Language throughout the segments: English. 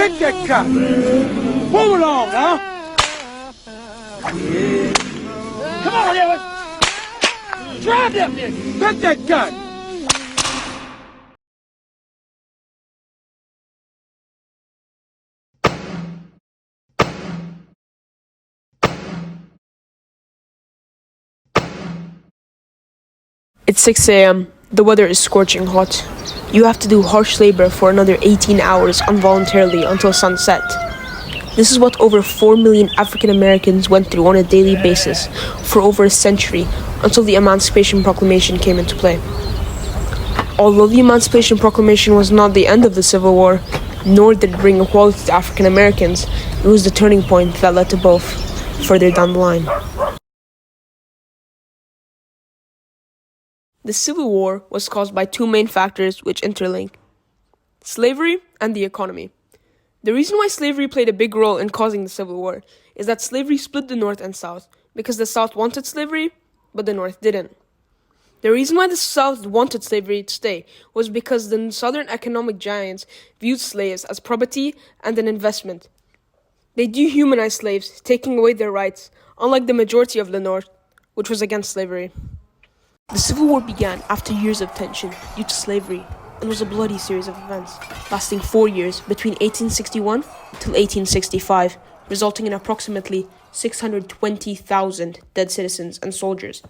Pick that cut. Move along now. Come on, Ellen. Drive them niggas. Pick that cut. It's 6 a.m. The weather is scorching hot. You have to do harsh labor for another 18 hours involuntarily until sunset. This is what over 4 million African Americans went through on a daily basis for over a century until the Emancipation Proclamation came into play. Although the Emancipation Proclamation was not the end of the Civil War, nor did it bring equality to African Americans, it was the turning point that led to both further down the line. The Civil War was caused by two main factors which interlink: slavery and the economy. The reason why slavery played a big role in causing the Civil War is that slavery split the North and South because the South wanted slavery, but the North didn't. The reason why the South wanted slavery to stay was because the Southern economic giants viewed slaves as property and an investment. They dehumanized slaves, taking away their rights, unlike the majority of the North, which was against slavery. The Civil War began after years of tension due to slavery and was a bloody series of events, lasting 4 years between 1861 till 1865, resulting in approximately 620,000 dead citizens and soldiers,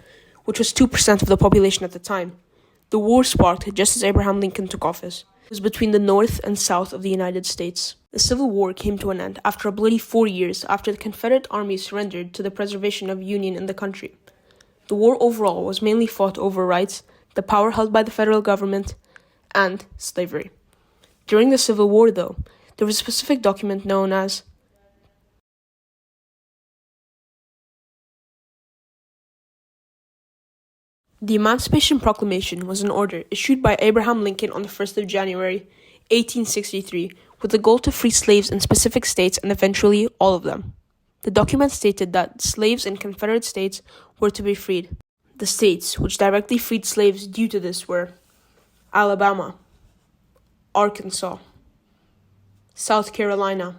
which was 2% of the population at the time. The war sparked just as Abraham Lincoln took office. It was between the North and South of the United States. The Civil War came to an end after a bloody 4 years after the Confederate Army surrendered to the preservation of Union in the country. The war overall was mainly fought over rights, the power held by the federal government, and slavery. During the Civil War, though, there was a specific document known as the Emancipation Proclamation. Was an order issued by Abraham Lincoln on the 1st of January, 1863, with the goal to free slaves in specific states and eventually all of them. The document stated that slaves in Confederate states were to be freed. The states which directly freed slaves due to this were Alabama, Arkansas, South Carolina,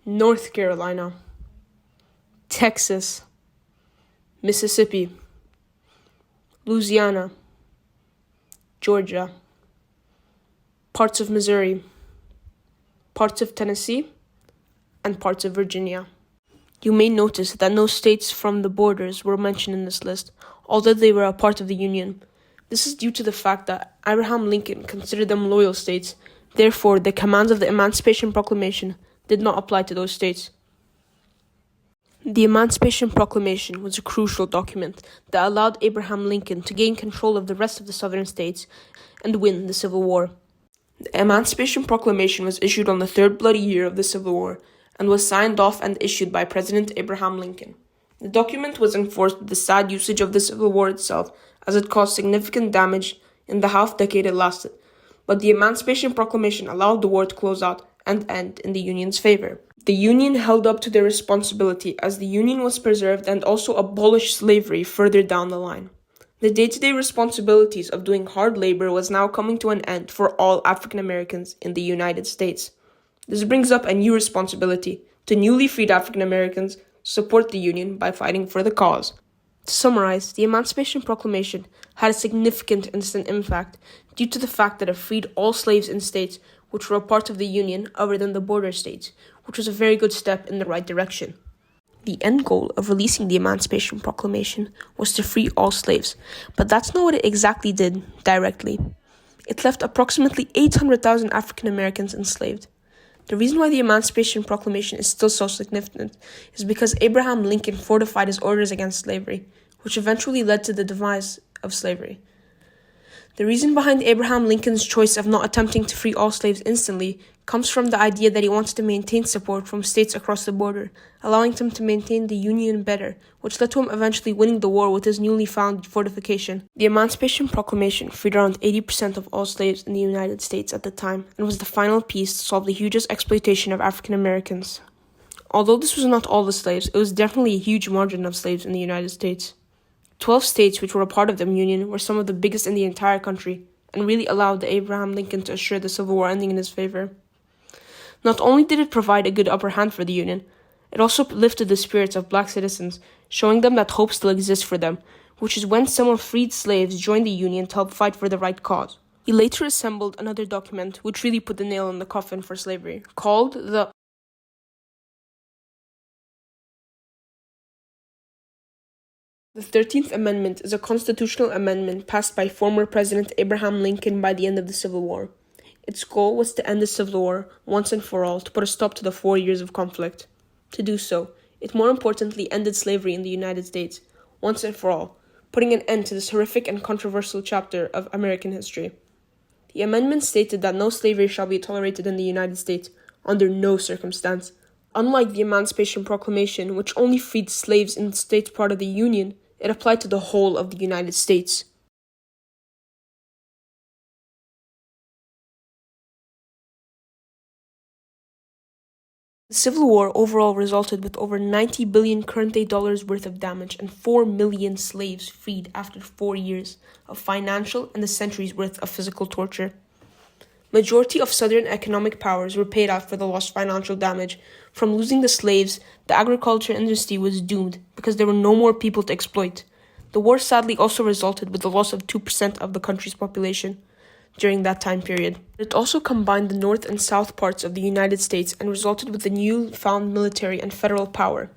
North Carolina, Texas, Mississippi, Louisiana, Georgia, parts of Missouri, parts of Tennessee, and parts of Virginia. You may notice that no states from the borders were mentioned in this list, although they were a part of the Union. This is due to the fact that Abraham Lincoln considered them loyal states. Therefore, the commands of the Emancipation Proclamation did not apply to those states. The Emancipation Proclamation was a crucial document that allowed Abraham Lincoln to gain control of the rest of the southern states and win the Civil War. The Emancipation Proclamation was issued on the third bloody year of the Civil War and was signed off and issued by President Abraham Lincoln. The document was enforced with the sad usage of the Civil War itself, as it caused significant damage in the half-decade it lasted, but the Emancipation Proclamation allowed the war to close out and end in the Union's favor. The Union held up to their responsibility as the Union was preserved and also abolished slavery further down the line. The day-to-day responsibilities of doing hard labor was now coming to an end for all African Americans in the United States. This brings up a new responsibility to newly freed African Americans to support the Union by fighting for the cause. To summarize, the Emancipation Proclamation had a significant instant impact due to the fact that it freed all slaves in states which were a part of the Union other than the border states, which was a very good step in the right direction. The end goal of releasing the Emancipation Proclamation was to free all slaves, but that's not what it exactly did directly. It left approximately 800,000 African Americans enslaved. The reason why the Emancipation Proclamation is still so significant is because Abraham Lincoln fortified his orders against slavery, which eventually led to the demise of slavery. The reason behind Abraham Lincoln's choice of not attempting to free all slaves instantly comes from the idea that he wanted to maintain support from states across the border, allowing them to maintain the Union better, which led to him eventually winning the war with his newly found fortification. The Emancipation Proclamation freed around 80% of all slaves in the United States at the time, and was the final piece to solve the hugest exploitation of African Americans. Although this was not all the slaves, it was definitely a huge margin of slaves in the United States. 12 states which were a part of the Union were some of the biggest in the entire country, and really allowed Abraham Lincoln to assure the Civil War ending in his favor. Not only did it provide a good upper hand for the Union, it also lifted the spirits of black citizens, showing them that hope still exists for them, which is when some of freed slaves joined the Union to help fight for the right cause. He later assembled another document which really put the nail in the coffin for slavery, called the The 13th Amendment is a constitutional amendment passed by former President Abraham Lincoln by the end of the Civil War. Its goal was to end the Civil War once and for all, to put a stop to the 4 years of conflict. To do so, it more importantly ended slavery in the United States, once and for all, putting an end to this horrific and controversial chapter of American history. The amendment stated that no slavery shall be tolerated in the United States, under no circumstance. Unlike the Emancipation Proclamation, which only freed slaves in states part of the Union, it applied to the whole of the United States. The Civil War overall resulted with over 90 billion current-day dollars worth of damage and 4 million slaves freed after 4 years of financial and a century's worth of physical torture. Majority of Southern economic powers were paid out for the lost financial damage. From losing the slaves, the agriculture industry was doomed because there were no more people to exploit. The war sadly also resulted with the loss of 2% of the country's population during that time period. It also combined the North and South parts of the United States and resulted with the newfound military and federal power.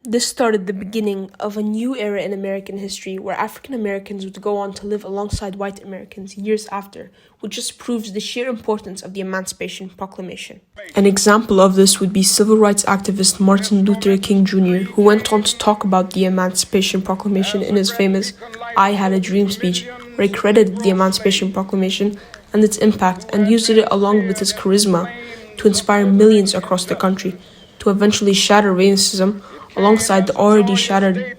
This started the beginning of a new era in American history where African Americans would go on to live alongside white Americans years after, which just proves the sheer importance of the Emancipation Proclamation. An example of this would be civil rights activist Martin Luther King Jr., who went on to talk about the Emancipation Proclamation in his famous "I Had a Dream" speech, where he credited the Emancipation Proclamation and its impact and used it along with his charisma to inspire millions across the country to eventually shatter racism alongside the already shattered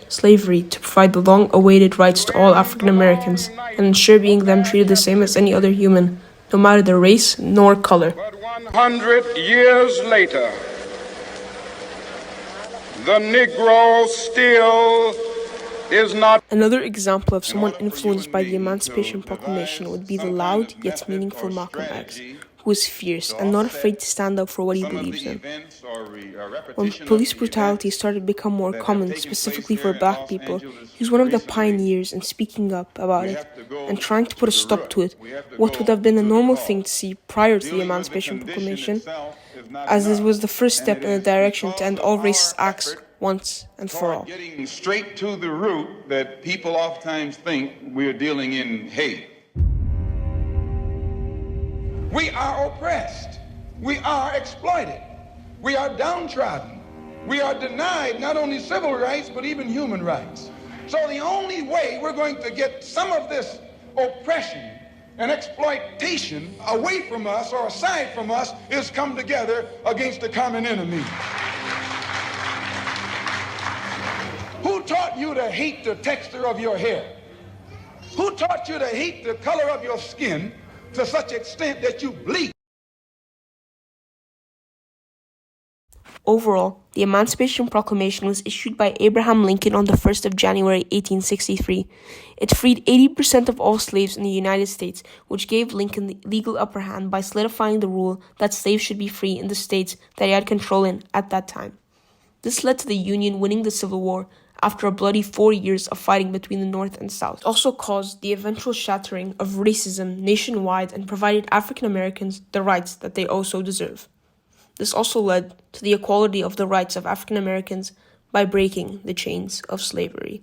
slavery, to provide the long-awaited rights to all African Americans and ensure being them treated the same as any other human, no matter their race nor color. But 100 years later, the Negro still is not. Another example of someone influenced by the Emancipation Proclamation would be the loud yet meaningful Malcolm X, who was fierce and not afraid to stand up for what he believes in. When police brutality started to become more common, specifically for black people, he was one of the pioneers in speaking up about it and trying to put a stop to it, what would have been a normal thing to see prior to the Emancipation Proclamation, as this was the first step in the direction to end all racist acts once and for all. Getting straight to the root that people oftentimes think we're dealing in hate. We are oppressed. We are exploited. We are downtrodden. We are denied not only civil rights, but even human rights. So the only way we're going to get some of this oppression and exploitation away from us or aside from us is come together against the common enemy. Who taught you to hate the texture of your hair? Who taught you to hate the color of your skin to such extent that you bleed? Overall, the Emancipation Proclamation was issued by Abraham Lincoln on the 1st of January 1863. It freed 80% of all slaves in the United States, which gave Lincoln the legal upper hand by solidifying the rule that slaves should be free in the states that he had control in at that time. This led to the Union winning the Civil War after a bloody 4 years of fighting between the North and South. It also caused the eventual shattering of racism nationwide and provided African Americans the rights that they also deserve. This also led to the equality of the rights of African Americans by breaking the chains of slavery.